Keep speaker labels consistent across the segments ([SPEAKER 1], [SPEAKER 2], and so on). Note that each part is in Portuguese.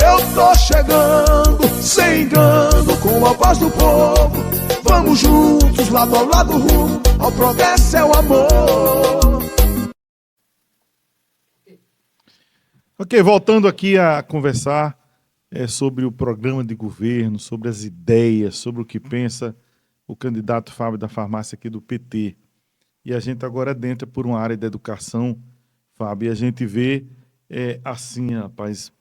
[SPEAKER 1] Eu tô chegando, sem engano, com a voz do povo. Vamos juntos, lado a lado, rumo ao progresso é o amor.
[SPEAKER 2] Ok, voltando aqui a conversar sobre o programa de governo, sobre as ideias, sobre o que pensa o candidato Fábio da Farmácia aqui do PT. E a gente agora adentra por uma área da educação, Fábio, e a gente vê assim, rapaz,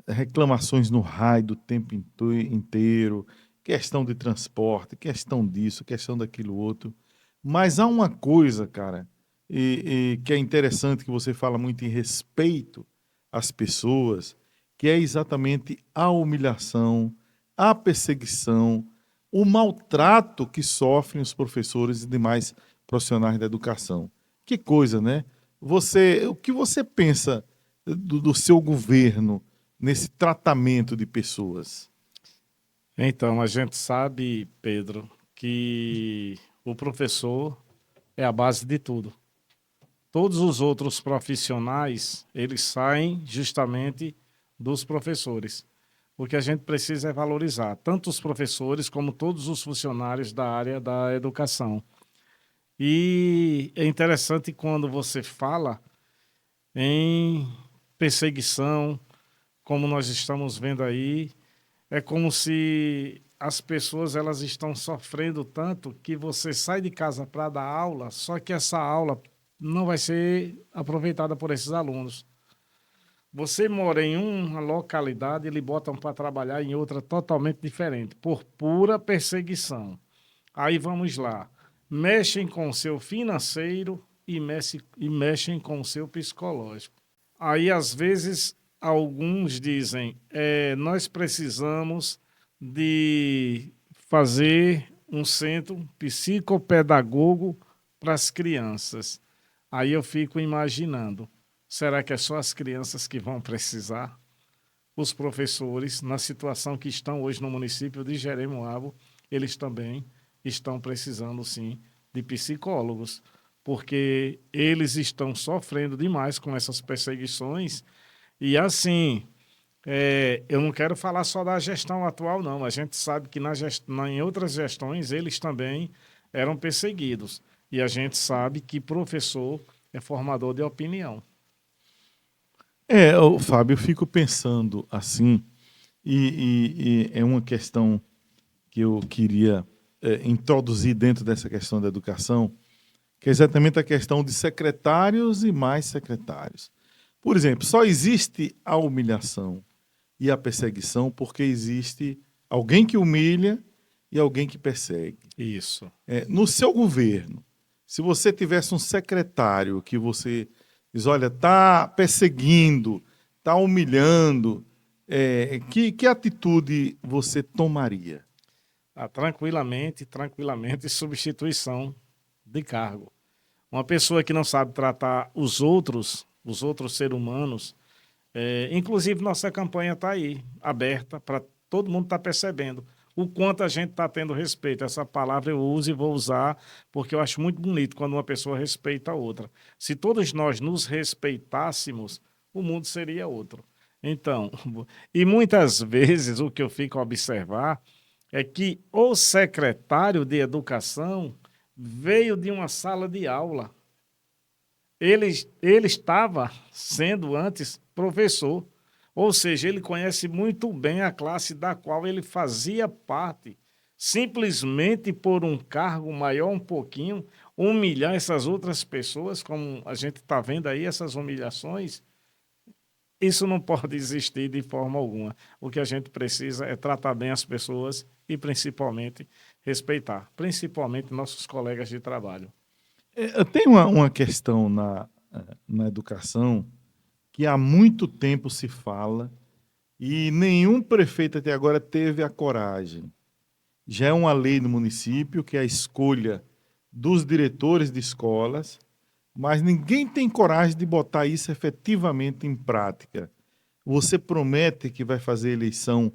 [SPEAKER 2] reclamações no raio do tempo inteiro, questão de transporte, questão disso, questão daquilo outro. Mas há uma coisa, cara, que é interessante, que você fala muito em respeito às pessoas, que é exatamente a humilhação, a perseguição, o maltrato que sofrem os professores e demais profissionais da educação. Que coisa, né? O que você pensa do seu governo nesse tratamento de pessoas?
[SPEAKER 3] Então, a gente sabe, Pedro, que o professor é a base de tudo. Todos os outros profissionais, eles saem justamente dos professores. O que a gente precisa é valorizar tanto os professores como todos os funcionários da área da educação. E é interessante quando você fala em perseguição, como nós estamos vendo aí, é como se as pessoas elas estão sofrendo tanto que você sai de casa para dar aula, só que essa aula não vai ser aproveitada por esses alunos. Você mora em uma localidade, eles botam para trabalhar em outra totalmente diferente, por pura perseguição. Aí vamos lá, mexem com o seu financeiro e mexem com o seu psicológico. Aí, às vezes, alguns dizem, nós precisamos de fazer um centro psicopedagogo para as crianças. Aí eu fico imaginando, será que é só as crianças que vão precisar? Os professores, na situação que estão hoje no município de Jeremoabo, eles também estão precisando, sim, de psicólogos, porque eles estão sofrendo demais com essas perseguições. E assim, eu não quero falar só da gestão atual, não. A gente sabe que em outras gestões eles também eram perseguidos. E a gente sabe que professor é formador de opinião.
[SPEAKER 2] Fábio, eu fico pensando assim, e é uma questão que eu queria introduzir dentro dessa questão da educação, que é exatamente a questão de secretários e mais secretários. Por exemplo, só existe a humilhação e a perseguição porque existe alguém que humilha e alguém que persegue.
[SPEAKER 3] Isso.
[SPEAKER 2] No seu governo, se você tivesse um secretário que você diz, olha, está perseguindo, está humilhando, que atitude você tomaria?
[SPEAKER 3] Tranquilamente, substituição de cargo. Uma pessoa que não sabe tratar os outros seres humanos, inclusive nossa campanha está aí, aberta, para todo mundo estar percebendo o quanto a gente está tendo respeito. Essa palavra eu uso e vou usar, porque eu acho muito bonito quando uma pessoa respeita a outra. Se todos nós nos respeitássemos, o mundo seria outro. Então, e muitas vezes o que eu fico a observar é que o secretário de educação veio de uma sala de aula. Ele estava sendo antes professor, ou seja, ele conhece muito bem a classe da qual ele fazia parte. Simplesmente por um cargo maior um pouquinho, humilhar essas outras pessoas, como a gente está vendo aí, essas humilhações, isso não pode existir de forma alguma. O que a gente precisa é tratar bem as pessoas e, principalmente, respeitar, principalmente nossos colegas de trabalho.
[SPEAKER 2] Tem uma questão na educação que há muito tempo se fala e nenhum prefeito até agora teve a coragem. Já é uma lei no município que é a escolha dos diretores de escolas, mas ninguém tem coragem de botar isso efetivamente em prática. Você promete que vai fazer eleição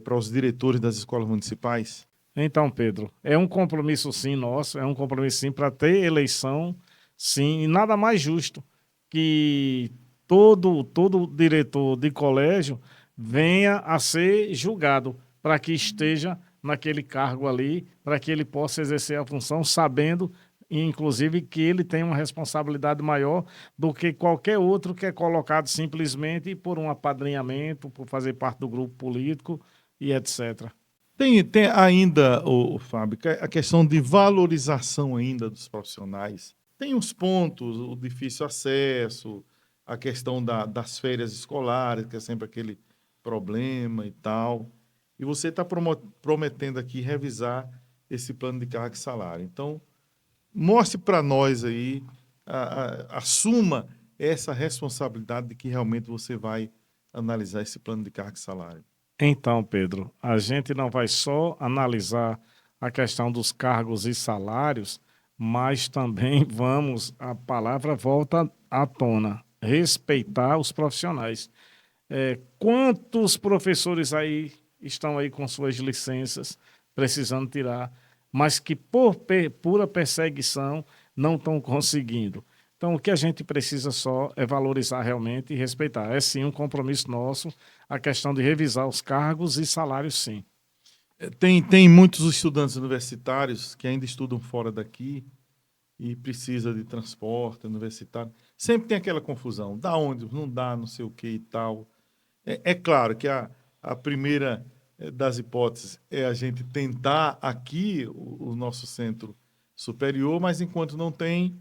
[SPEAKER 2] para os diretores das escolas municipais?
[SPEAKER 3] Então, Pedro, é um compromisso sim nosso, é um compromisso sim para ter eleição, sim, e nada mais justo que todo diretor de colégio venha a ser julgado, para que esteja naquele cargo ali, para que ele possa exercer a função, sabendo, inclusive, que ele tem uma responsabilidade maior do que qualquer outro que é colocado simplesmente por um apadrinhamento, por fazer parte do grupo político e etc.
[SPEAKER 2] Tem ainda, o Fábio, a questão de valorização ainda dos profissionais. Tem os pontos, o difícil acesso, a questão das férias escolares, que é sempre aquele problema e tal. E você está prometendo aqui revisar esse plano de carga e salário. Então, mostre para nós aí, assuma essa responsabilidade de que realmente você vai analisar esse plano de carga e salário.
[SPEAKER 3] Então, Pedro, a gente não vai só analisar a questão dos cargos e salários, mas também a palavra volta à tona, respeitar os profissionais. Quantos professores aí estão aí com suas licenças, precisando tirar, mas que por pura perseguição não estão conseguindo? Então, o que a gente precisa só é valorizar realmente e respeitar. É sim um compromisso nosso a questão de revisar os cargos e salários, sim.
[SPEAKER 2] Tem muitos estudantes universitários que ainda estudam fora daqui e precisa de transporte universitário. Sempre tem aquela confusão. Dá ônibus, não dá, não sei o que e tal. É claro que a primeira das hipóteses é a gente tentar aqui o nosso centro superior, mas enquanto não tem,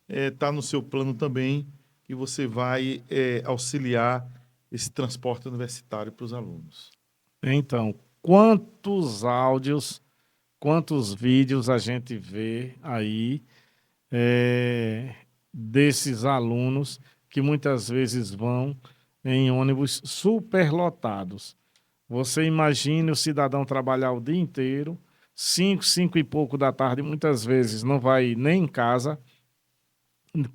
[SPEAKER 2] está no seu plano também que você vai auxiliar esse transporte universitário para os alunos.
[SPEAKER 3] Então, quantos áudios, quantos vídeos a gente vê aí desses alunos que muitas vezes vão em ônibus superlotados. Você imagine o cidadão trabalhar o dia inteiro, 5 e pouco da tarde, muitas vezes não vai nem em casa,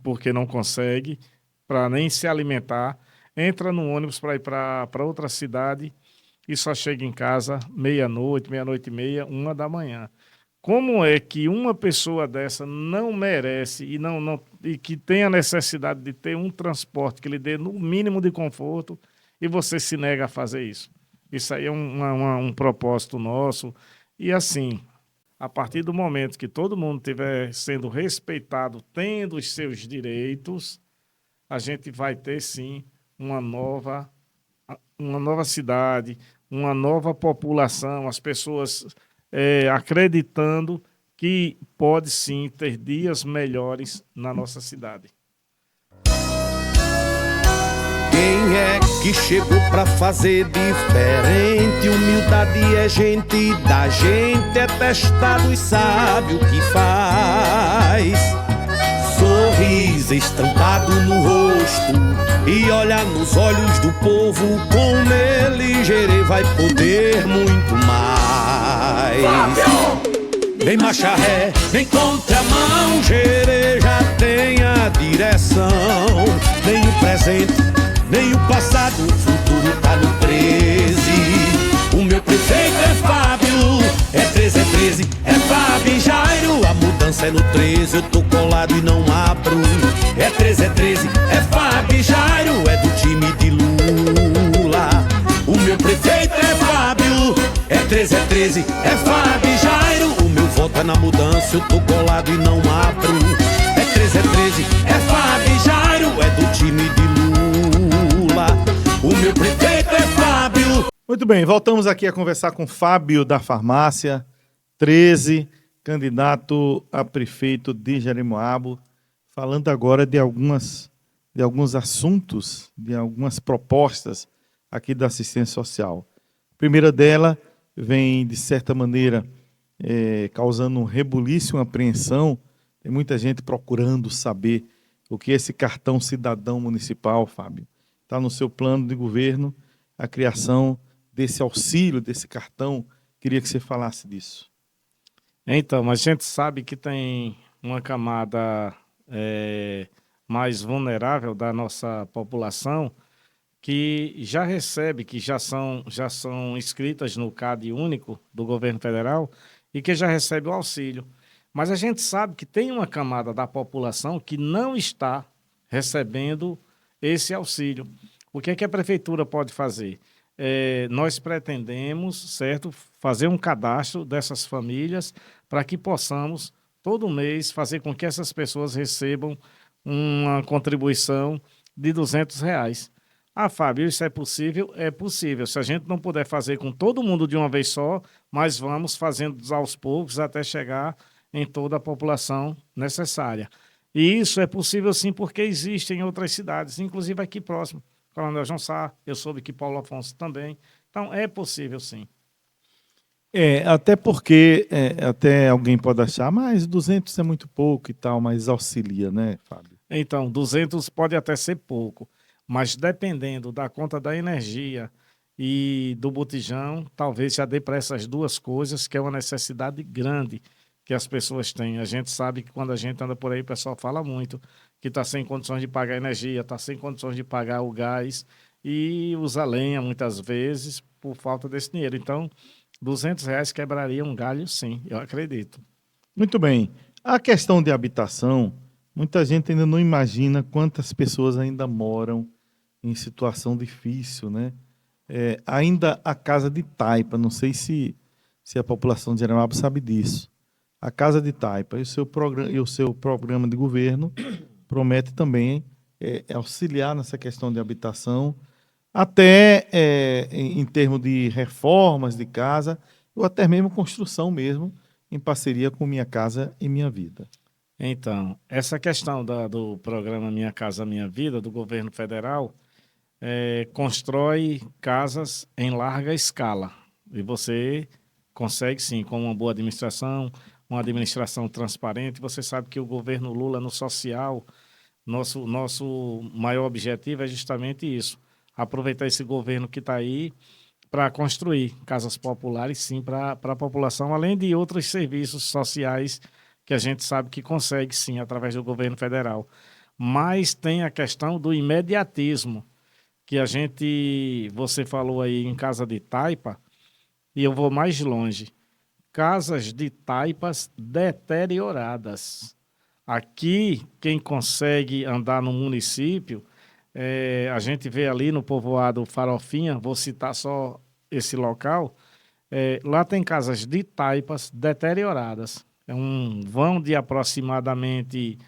[SPEAKER 3] porque não consegue, para nem se alimentar, entra no ônibus para ir para outra cidade e só chega em casa meia-noite, meia-noite e meia, 1h. Como é que uma pessoa dessa não merece e que tem a necessidade de ter um transporte que lhe dê no mínimo de conforto e você se nega a fazer isso? Isso aí é um propósito nosso. E assim, a partir do momento que todo mundo estiver sendo respeitado, tendo os seus direitos, a gente vai ter sim uma nova cidade, uma nova população, as pessoas acreditando que pode sim ter dias melhores na nossa cidade.
[SPEAKER 4] Quem é que chegou pra fazer diferente? Humildade é gente da gente, é testado e sabe o que faz. Sorriso estampado no rosto e olha nos olhos do povo, com ele Gerê vai poder muito mais. Vem marcha ré, vem contramão, Gerê já tem a direção. Nem o presente, nem o passado, o futuro tá no 13. O meu prefeito é Fábio, é 13, é Fábio e Jairo. A mudança é no 13, eu tô colado e não abro. É 13, é Fábio e Jairo, é do time de Lula. O meu prefeito é Fábio, é 13, é Fábio e Jairo. O meu voto é na mudança, eu tô colado e não abro. É 13, é Fábio e Jairo, é do time de Lula. O meu prefeito é Fábio.
[SPEAKER 2] Muito bem, voltamos aqui a conversar com Fábio da Farmácia, 13, candidato a prefeito de Jeremoabo, falando agora de alguns assuntos, de algumas propostas aqui da assistência social. A primeira dela vem, de certa maneira, causando um rebuliço, uma apreensão. Tem muita gente procurando saber o que é esse cartão cidadão municipal, Fábio. Está no seu plano de governo a criação desse auxílio, desse cartão. Queria que você falasse disso.
[SPEAKER 3] Então, a gente sabe que tem uma camada mais vulnerável da nossa população que já recebe, que já são inscritas no CAD único do governo federal e que já recebe o auxílio. Mas a gente sabe que tem uma camada da população que não está recebendo esse auxílio. O que é que a prefeitura pode fazer? nós pretendemos, certo, fazer um cadastro dessas famílias para que possamos, todo mês, fazer com que essas pessoas recebam uma contribuição de R$ 200. Ah, Fábio, isso é possível? É possível. Se a gente não puder fazer com todo mundo de uma vez só, mas vamos fazendo aos poucos até chegar em toda a população necessária. E isso é possível sim porque existe em outras cidades, inclusive aqui próximo. Coronel João Sá, eu soube que Paulo Afonso também. Então, é possível sim.
[SPEAKER 2] Até porque até alguém pode achar, mas 200 é muito pouco e tal, mas auxilia, né, Fábio?
[SPEAKER 3] Então, 200 pode até ser pouco, mas dependendo da conta da energia e do botijão, talvez já dê para essas duas coisas, que é uma necessidade grande que as pessoas têm. A gente sabe que quando a gente anda por aí, o pessoal fala muito que está sem condições de pagar a energia, está sem condições de pagar o gás e usa lenha muitas vezes por falta desse dinheiro. Então, R$ 200 quebraria um galho, sim, eu acredito.
[SPEAKER 2] Muito bem. A questão de habitação, muita gente ainda não imagina quantas pessoas ainda moram em situação difícil, né? Ainda a Casa de Taipa, não sei se a população de Aremabo sabe disso. A Casa de Taipa e o seu programa de governo promete também auxiliar nessa questão de habitação, até em termos de reformas de casa, ou até mesmo construção mesmo, em parceria com Minha Casa e Minha Vida.
[SPEAKER 3] Então, essa questão do programa Minha Casa Minha Vida, do governo federal, constrói casas em larga escala. E você consegue, sim, com uma boa administração, uma administração transparente. Você sabe que o governo Lula, no social, nosso maior objetivo é justamente isso. Aproveitar esse governo que está aí para construir casas populares, sim, para a população, além de outros serviços sociais que a gente sabe que consegue, sim, através do governo federal. Mas tem a questão do imediatismo, que você falou aí em Casa de Taipa, e eu vou mais longe. Casas de taipas deterioradas. Aqui, quem consegue andar no município, a gente vê ali no povoado Farofinha, vou citar só esse local, lá tem casas de taipas deterioradas. É um vão de aproximadamente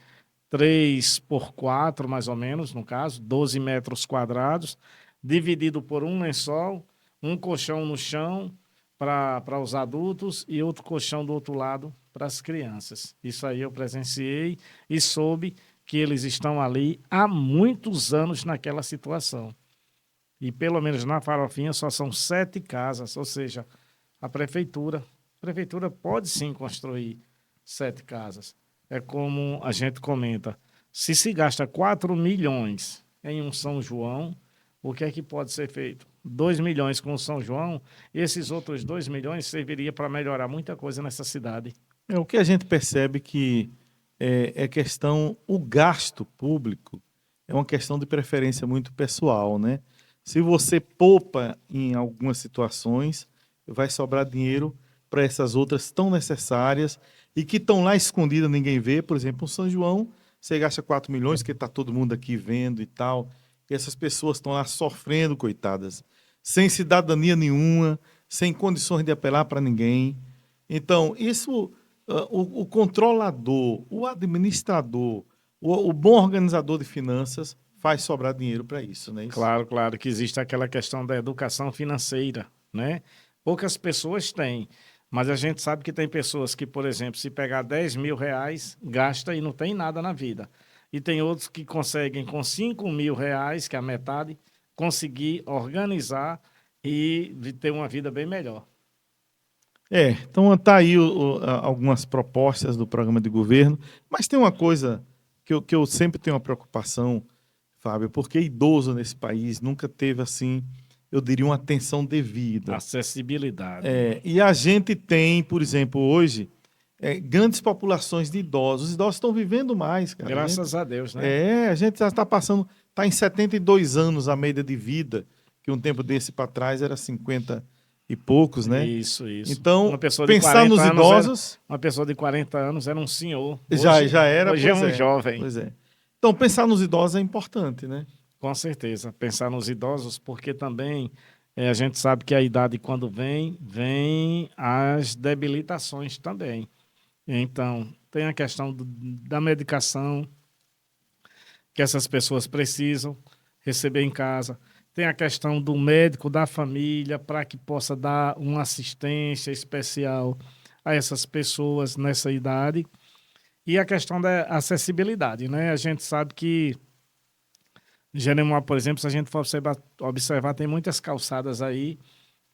[SPEAKER 3] 3 por 4, mais ou menos, no caso, 12 metros quadrados, dividido por um lençol, um colchão no chão para os adultos e outro colchão do outro lado para as crianças. Isso aí eu presenciei e soube que eles estão ali há muitos anos naquela situação. E pelo menos na Farofinha só são 7 casas, ou seja, a prefeitura pode sim construir 7 casas. É como a gente comenta, se gasta 4 milhões em um São João, o que é que pode ser feito? 2 milhões com o São João, esses outros 2 milhões serviria para melhorar muita coisa nessa cidade.
[SPEAKER 2] O que a gente percebe que o gasto público é uma questão de preferência muito pessoal, né? Se você poupa em algumas situações, vai sobrar dinheiro para essas outras tão necessárias e que estão lá escondidas, ninguém vê. Por exemplo, o São João, você gasta 4 milhões, que está todo mundo aqui vendo e tal, e essas pessoas estão lá sofrendo, coitadas, sem cidadania nenhuma, sem condições de apelar para ninguém. Então, isso, o controlador, o administrador, o bom organizador de finanças faz sobrar dinheiro para isso, né?
[SPEAKER 3] Claro que existe aquela questão da educação financeira, né? Poucas pessoas têm, mas a gente sabe que tem pessoas que, por exemplo, se pegar R$ 10 mil, gasta e não tem nada na vida. E tem outros que conseguem, com R$ 5 mil, que é a metade, conseguir organizar e ter uma vida bem melhor.
[SPEAKER 2] Então está aí algumas propostas do programa de governo, mas tem uma coisa que eu sempre tenho uma preocupação, Fábio, porque idoso nesse país nunca teve, assim, eu diria, uma atenção devida.
[SPEAKER 3] Acessibilidade.
[SPEAKER 2] E a gente tem, por exemplo, hoje, grandes populações de idosos. Os idosos estão vivendo mais, cara.
[SPEAKER 3] Graças a Deus, né?
[SPEAKER 2] A gente já está passando, está em 72 anos a média de vida, que um tempo desse para trás era 50 e poucos, né?
[SPEAKER 3] Isso.
[SPEAKER 2] Então, pensar nos idosos...
[SPEAKER 3] Uma pessoa de 40 anos era um senhor.
[SPEAKER 2] Hoje, já era.
[SPEAKER 3] Hoje é um jovem.
[SPEAKER 2] Pois é. Então, pensar nos idosos é importante, né?
[SPEAKER 3] Com certeza. Pensar nos idosos, porque também A gente sabe que a idade, quando vem as debilitações também. Então, tem a questão da medicação que essas pessoas precisam receber em casa. Tem a questão do médico, da família, para que possa dar uma assistência especial a essas pessoas nessa idade. E a questão da acessibilidade, né? A gente sabe que Jeremoabo, por exemplo, se a gente for observar, tem muitas calçadas aí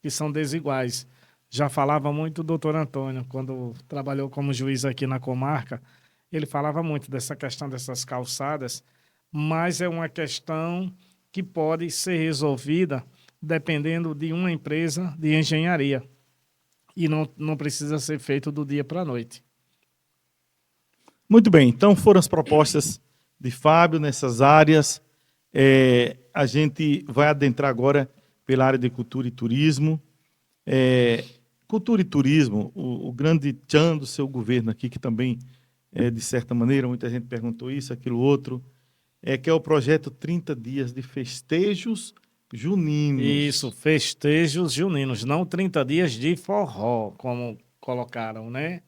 [SPEAKER 3] que são desiguais. Já falava muito o doutor Antônio, quando trabalhou como juiz aqui na comarca, ele falava muito dessa questão dessas calçadas, mas é uma questão que pode ser resolvida dependendo de uma empresa de engenharia. E não precisa ser feito do dia para a noite.
[SPEAKER 2] Muito bem, então foram as propostas de Fábio nessas áreas. A gente vai adentrar agora pela área de cultura e turismo. Cultura e turismo, o grande tchan do seu governo aqui, que também, de certa maneira, muita gente perguntou isso, aquilo, outro, que é o projeto 30 dias de festejos juninos.
[SPEAKER 3] Isso, festejos juninos, não 30 dias de forró, como colocaram, né?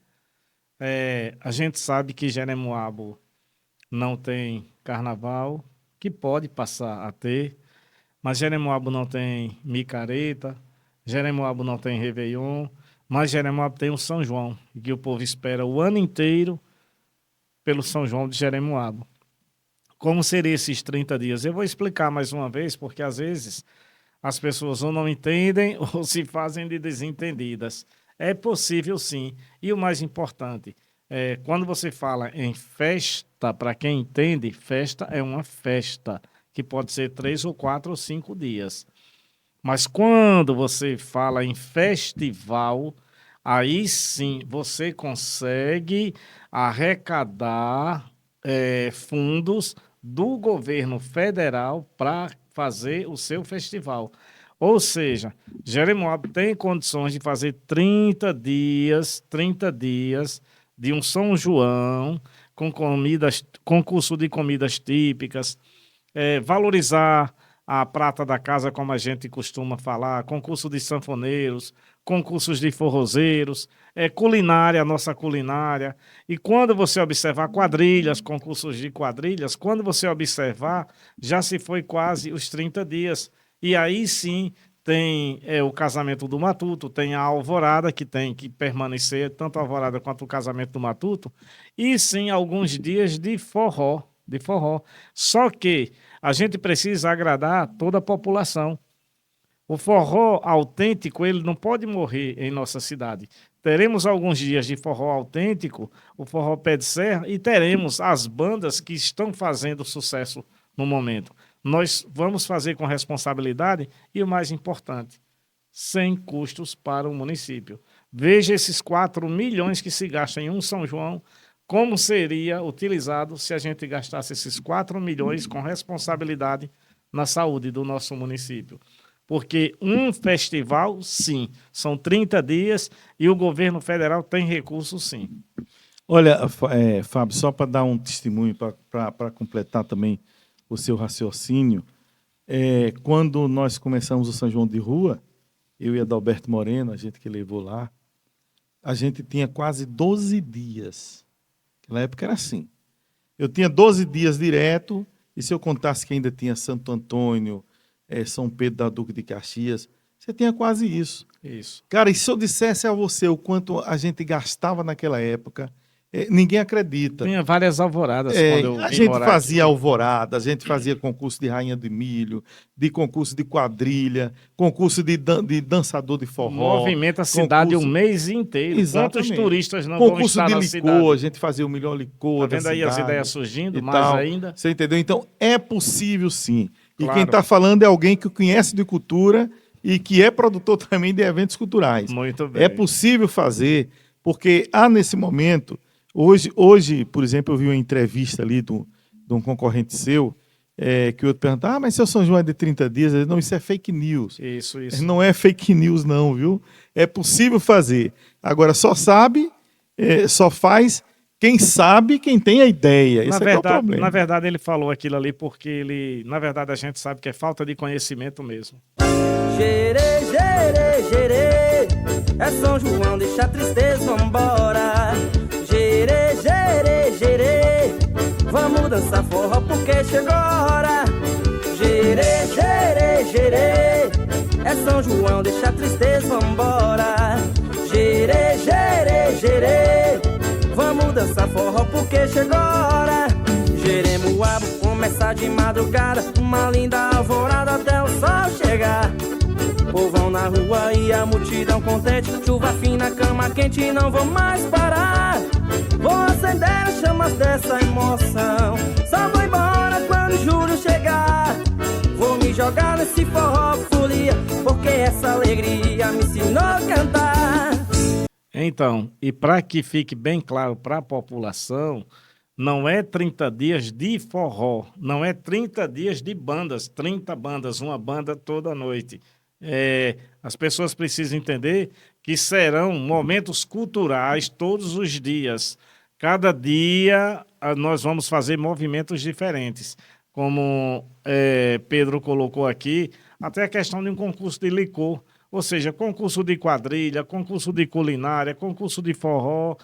[SPEAKER 3] A gente sabe que Jeremoabo não tem carnaval, que pode passar a ter, mas Jeremoabo não tem micareta, Jeremoabo não tem Réveillon, mas Jeremoabo tem o São João, que o povo espera o ano inteiro pelo São João de Jeremoabo. Como seriam esses 30 dias? Eu vou explicar mais uma vez, porque às vezes as pessoas ou não entendem ou se fazem de desentendidas. É possível sim. E o mais importante, quando você fala em festa, para quem entende, festa é uma festa, que pode ser 3 ou 4 ou 5 dias. Mas quando você fala em festival, aí sim você consegue arrecadar fundos do governo federal para fazer o seu festival. Ou seja, Jeremoabo tem condições de fazer 30 dias de um São João com concurso de comidas típicas, valorizar a prata da casa, como a gente costuma falar, concurso de sanfoneiros, concursos de forrozeiros, culinária, nossa culinária. E quando você observar quadrilhas, concursos de quadrilhas, quando você observar, já se foi quase os 30 dias. E aí sim tem o casamento do Matuto, tem a alvorada, que tem que permanecer, tanto a alvorada quanto o casamento do Matuto, e sim alguns dias de forró. Só que a gente precisa agradar toda a população. O forró autêntico, ele não pode morrer em nossa cidade. Teremos alguns dias de forró autêntico, o forró pé de serra, e teremos as bandas que estão fazendo sucesso no momento. Nós vamos fazer com responsabilidade e, o mais importante, sem custos para o município. Veja esses 4 milhões que se gastam em um São João, como seria utilizado se a gente gastasse esses 4 milhões com responsabilidade na saúde do nosso município. Porque um festival, sim, são 30 dias e o governo federal tem recursos, sim.
[SPEAKER 2] Olha, Fábio, só para dar um testemunho, para completar também o seu raciocínio, quando nós começamos o São João de Rua, eu e Adalberto Moreno, a gente que levou lá, a gente tinha quase 12 dias. Naquela época era assim. Eu tinha 12 dias direto, e se eu contasse que ainda tinha Santo Antônio, São Pedro da Duque de Caxias, você tinha quase isso.
[SPEAKER 3] Isso.
[SPEAKER 2] Cara, e se eu dissesse a você o quanto a gente gastava naquela época, ninguém acredita.
[SPEAKER 3] Tinha várias alvoradas quando eu
[SPEAKER 2] a
[SPEAKER 3] vim
[SPEAKER 2] gente
[SPEAKER 3] morar
[SPEAKER 2] fazia
[SPEAKER 3] aqui.
[SPEAKER 2] alvorada, a gente fazia concurso de rainha de milho, de concurso de quadrilha, concurso de dançador de forró.
[SPEAKER 3] Movimenta a cidade
[SPEAKER 2] concurso...
[SPEAKER 3] o mês inteiro.
[SPEAKER 2] Exatamente.
[SPEAKER 3] Quantos turistas não
[SPEAKER 2] concurso
[SPEAKER 3] vão estar
[SPEAKER 2] de
[SPEAKER 3] na
[SPEAKER 2] licor,
[SPEAKER 3] cidade?
[SPEAKER 2] a gente fazia o melhor licor
[SPEAKER 3] Tá vendo
[SPEAKER 2] da
[SPEAKER 3] aí as
[SPEAKER 2] cidade
[SPEAKER 3] ideias surgindo,
[SPEAKER 2] e
[SPEAKER 3] mais
[SPEAKER 2] tal.
[SPEAKER 3] ainda?
[SPEAKER 2] Você entendeu? Então, é possível sim. E
[SPEAKER 3] Claro.
[SPEAKER 2] quem está falando é alguém que conhece de cultura e que é produtor também de eventos culturais.
[SPEAKER 3] Muito bem.
[SPEAKER 2] É possível fazer, porque há nesse momento... Hoje, por exemplo, eu vi uma entrevista ali de um concorrente seu, que o outro pergunta, mas seu São João é de 30 dias? Ele, não, isso é fake news.
[SPEAKER 3] Isso.
[SPEAKER 2] Não é fake news não, viu? É possível fazer. Agora, só faz quem sabe, quem tem a ideia. Esse é o problema.
[SPEAKER 3] Na verdade, ele falou aquilo ali porque na verdade, a gente sabe que é falta de conhecimento mesmo.
[SPEAKER 5] Gerê, gerê, gerê, é São João, deixa a tristeza, vambora. Gerê, gerê, gerê, vamos dançar forró porque chegou a hora. Gerê, gerê, gerê, é São João, deixa a tristeza, vambora. Gerê, gerê, gerê, vamos dançar forró porque chegou a hora. Jeremoabo começa de madrugada, uma linda alvorada até o sol chegar. Povão na rua e a multidão contente, chuva fina, cama quente, não vou mais parar. Vou acender as chamas dessa emoção, só vou embora quando julho chegar. Vou me jogar nesse forró folia, porque essa alegria me ensinou a cantar.
[SPEAKER 3] Então, e para que fique bem claro para a população, não é 30 dias de forró, não é 30 dias de bandas, 30 bandas, uma banda toda noite. As pessoas precisam entender que serão momentos culturais todos os dias. Cada dia nós vamos fazer movimentos diferentes. Como Pedro colocou aqui, até a questão de um concurso de licor, ou seja, concurso de quadrilha, concurso de culinária, concurso de forró,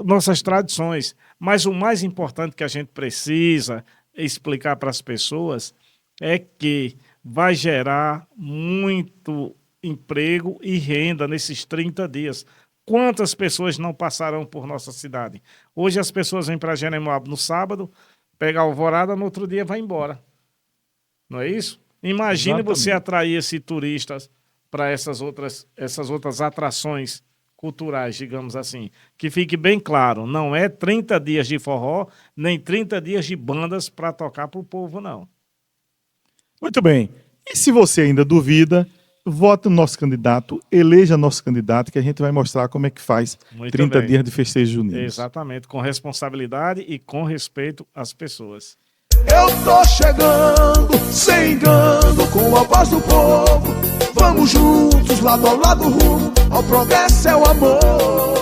[SPEAKER 3] nossas tradições. Mas o mais importante que a gente precisa explicar para as pessoas é que vai gerar muito emprego e renda nesses 30 dias. Quantas pessoas não passarão por nossa cidade? Hoje as pessoas vêm para Jeremoabo no sábado, pega a alvorada, no outro dia vai embora. Não é isso? Imagine você atrair esses turistas para essas outras atrações culturais, digamos assim. Que fique bem claro, não é 30 dias de forró, nem 30 dias de bandas para tocar para o povo, não.
[SPEAKER 2] Muito bem. E se você ainda duvida, vote no nosso candidato, eleja nosso candidato, que a gente vai mostrar como é que faz
[SPEAKER 3] Muito
[SPEAKER 2] 30
[SPEAKER 3] bem.
[SPEAKER 2] dias de festejo junino.
[SPEAKER 3] Exatamente, com responsabilidade e com respeito às pessoas.
[SPEAKER 1] Eu tô chegando, sem engano, com a voz do povo. Vamos juntos, lado ao lado, rumo ao progresso é o amor.